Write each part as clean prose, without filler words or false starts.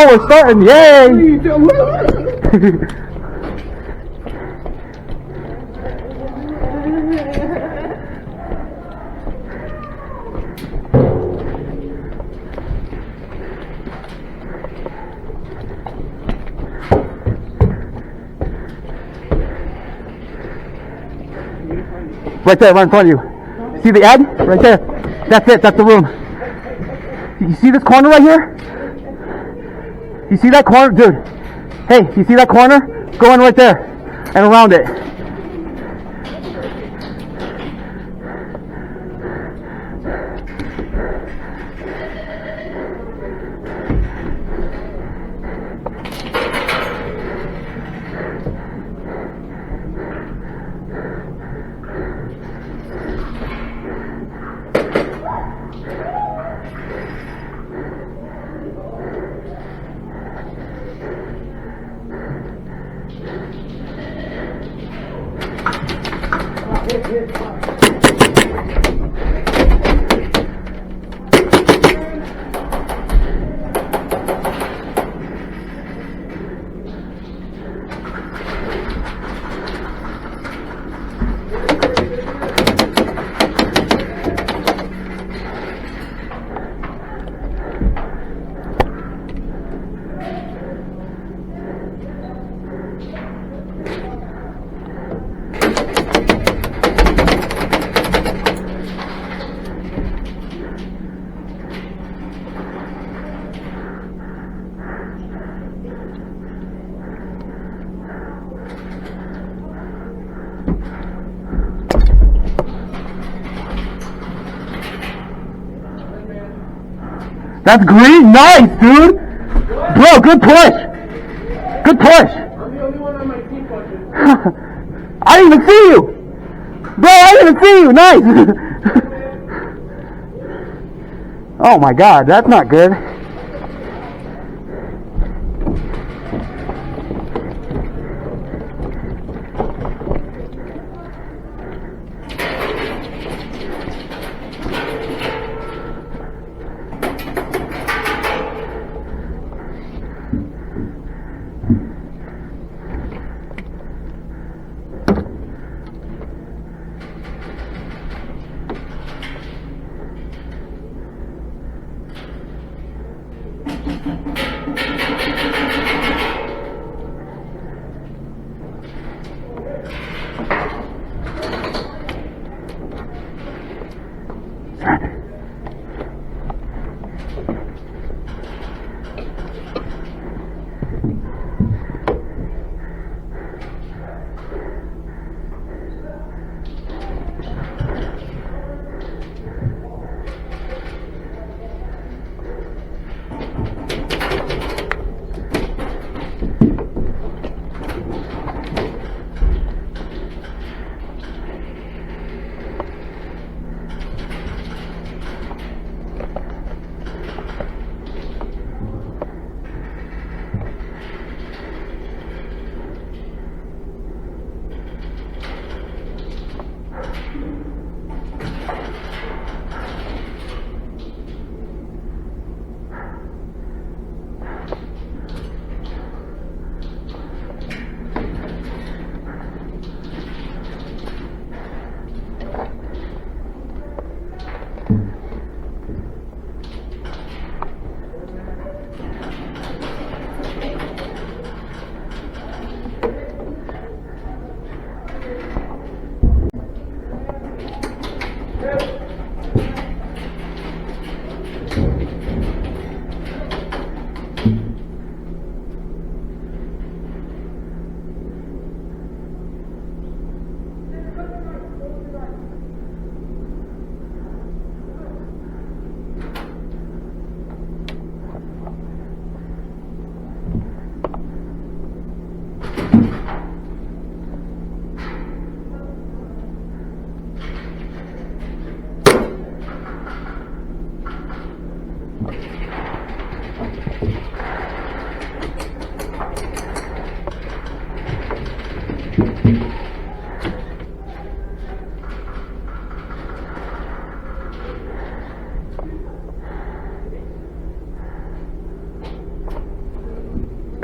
Oh, we're starting. Yay! Right there, right in front of you. See the ad? Right there. That's it. That's the room. You see this corner right here? You see that corner? Dude. Hey, you see that corner? Go in right there and around it. That's green. Nice, dude. Bro, good push. Good push. I'm the only one on my team pushing. I didn't even see you. Bro, I didn't even see you. Nice. Oh my God, that's not good.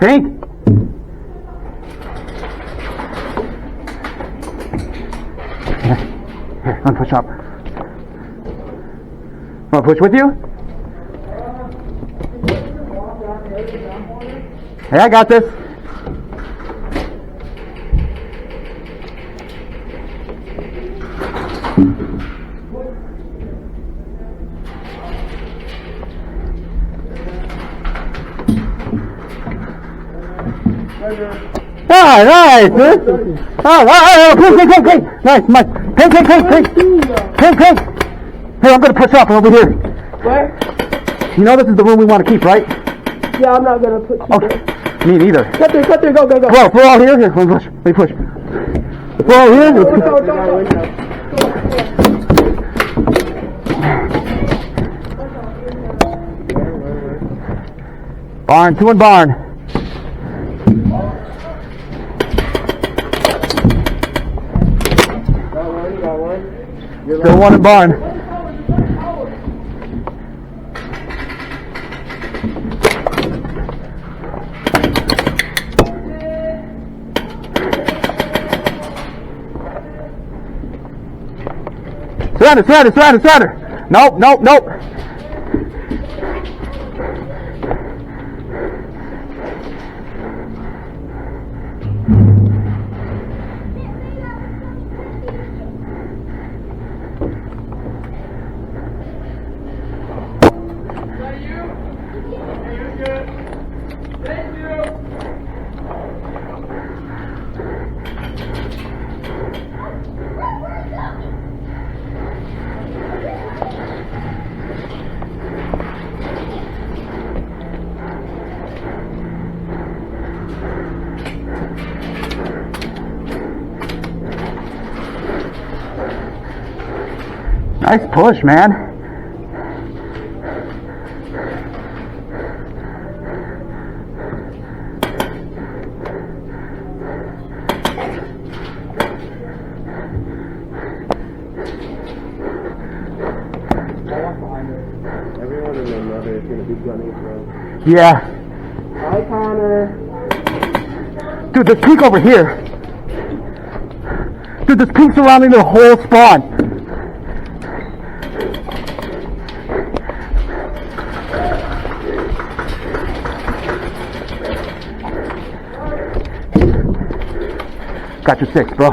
Pink. Here, let me push up. Want to push with you? Hey, I got this. Ah, nice, dude. Oh, pink. Nice, nice. Pink. Hey, I'm gonna push up over here. Where? You know this is the room we want to keep, right? Yeah, I'm not gonna put you Okay. there. Me neither. Cut there, go. Bro, if we're all here, let me push. If we're all here, Go. barn, 2 in barn. Got one. Still 1 in barn. Surrender. Nope. Nice push, man. Everyone and their mother is gonna be gunning for us. Yeah. Hi, Connor. Dude, there's pink over here. Dude, there's pink surrounding the whole spawn. Got your 6, bro.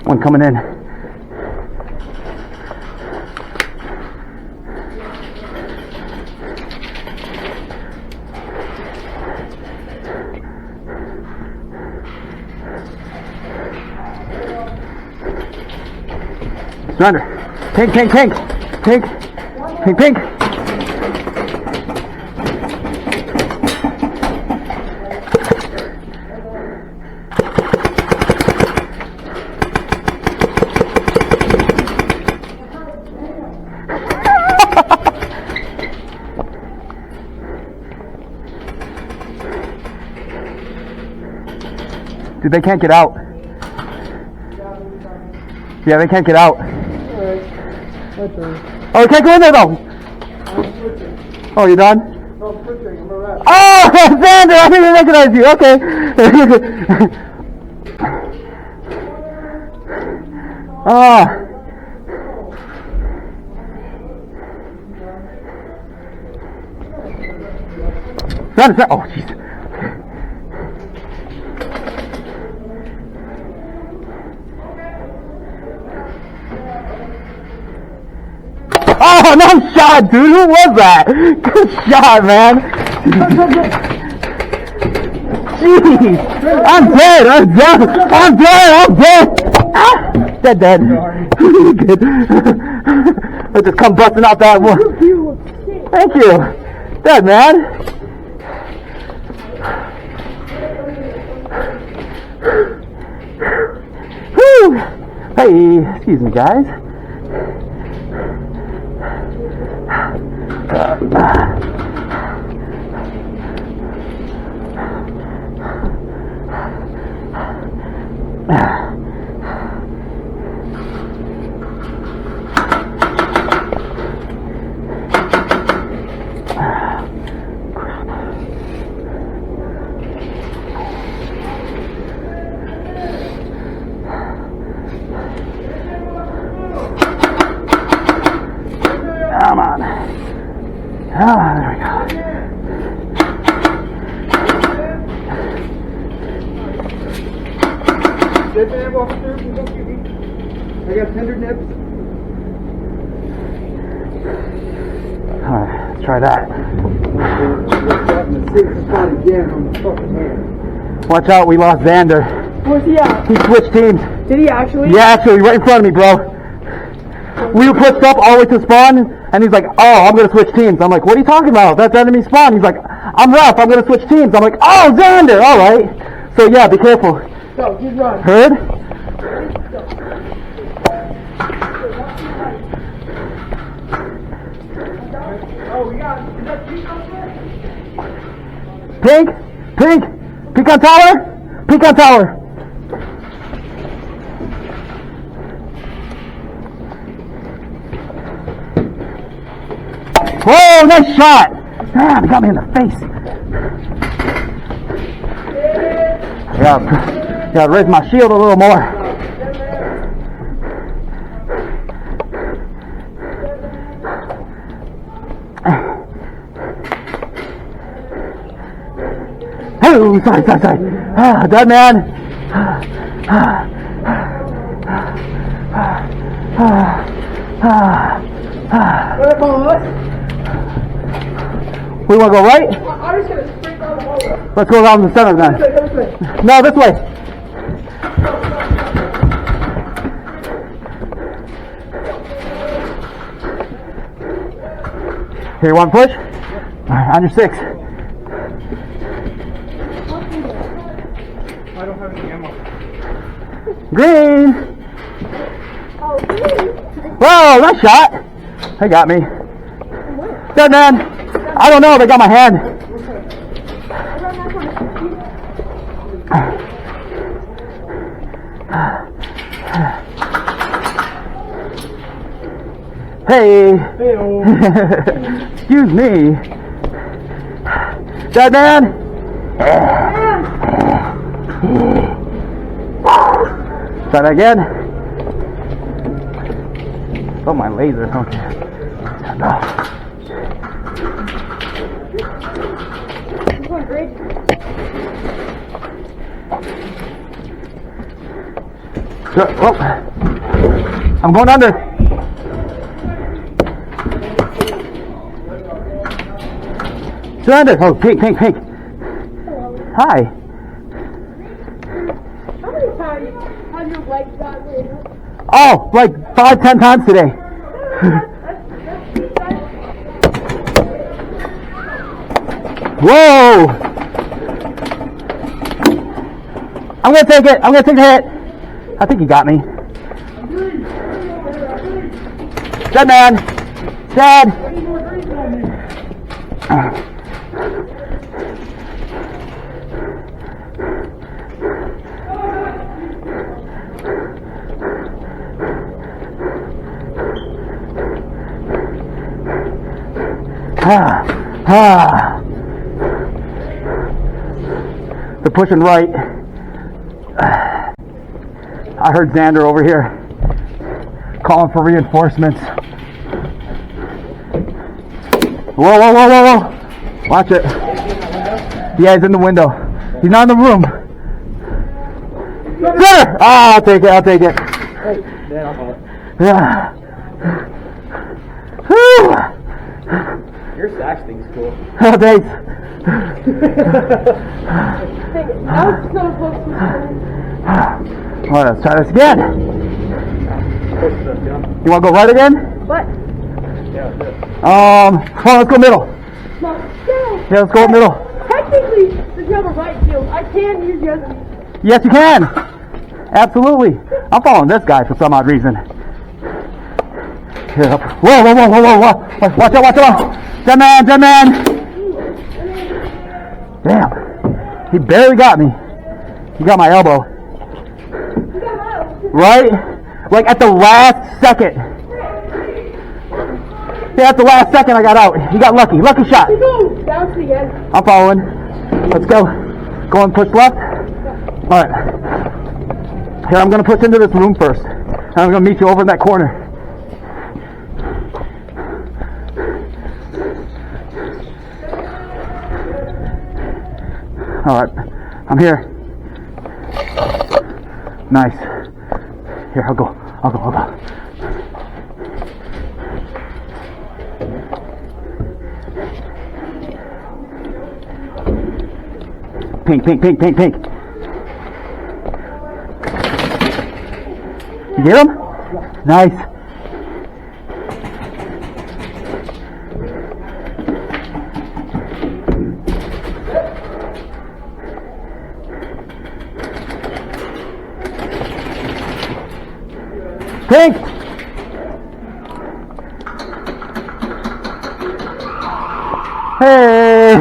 One coming in. Surrender. Pink. Dude, they can't get out. Yeah, they can't get out. Oh, you can't go in there though. Oh, you done? No, I'm switching. I'm a rat. Oh, Xander, I didn't even recognize you. Okay. Oh. Xander. Oh, jeez. Oh, nice shot, dude. Who was that? Good shot, man. Jeez. I'm dead. Ah, dead. Good. Let's just come busting out that one. Thank you. Dead, man. Whew. Hey, excuse me, guys. Come on. Ah, there we go. I got tender nips. Alright, let's try that. Watch out, we lost Xander. Where's he at? He switched teams. Did he actually? Yeah, actually, right in front of me, bro. We were pushed up all the way to spawn, and he's like, oh, I'm going to switch teams. I'm like, what are you talking about? That's enemy spawn. He's like, I'm rough, I'm going to switch teams. I'm like, oh, Xander, all right. So, yeah, be careful. Go, just run. Heard? Oh, we got, is that pink up there? Pink, pink, pink on tower, pink on tower. Whoa, nice shot. Damn, he got me in the face. Gotta raise my shield a little more. Oh, sorry. Ah, dead man. We want to go right? I'm just going to sprint down the hallway. Let's go around the center then. This way. No, this way. Here, you want to push? All right, on your 6. I don't have any ammo. Green. Oh, please. Whoa, nice shot. They got me. Dead man. I don't know, they got my hand. Hey. Excuse me. Dead man. Try that again. Oh, my laser. Okay. No. Oh. I'm going under. Surrender. Oh, pink. Hi. How many times have your legs got later? Oh, like 5-10 times today. Whoa! I'm gonna take it. I'm gonna take the hit. I think he got me. Dead man. Dead. They're pushing right. I heard Xander over here calling for reinforcements. Whoa. Watch it. Yeah, he's in the window. He's not in the room. There! Oh, I'll take it. Yeah. Whew. Your sash thing's cool. Oh, thanks. All right, let's try this again. You want to go right again? What? Let's go middle. No. Yeah, let's go middle. Technically, if you have a right field, I can use your other. Yes, you can. Absolutely. I'm following this guy for some odd reason. Here, up. Whoa. Watch out. Dead man. Damn. He barely got me. He got my elbow. Right? Like at the last second. Yeah, at the last second I got out. He got lucky. Lucky shot. Bounce again. I'm following. Let's go. Go and push left. Alright. Here, I'm going to push into this room first. And I'm going to meet you over in that corner. Alright, I'm here. Nice. Here, I'll go. Pink. You get him? Nice. Pink! Hey!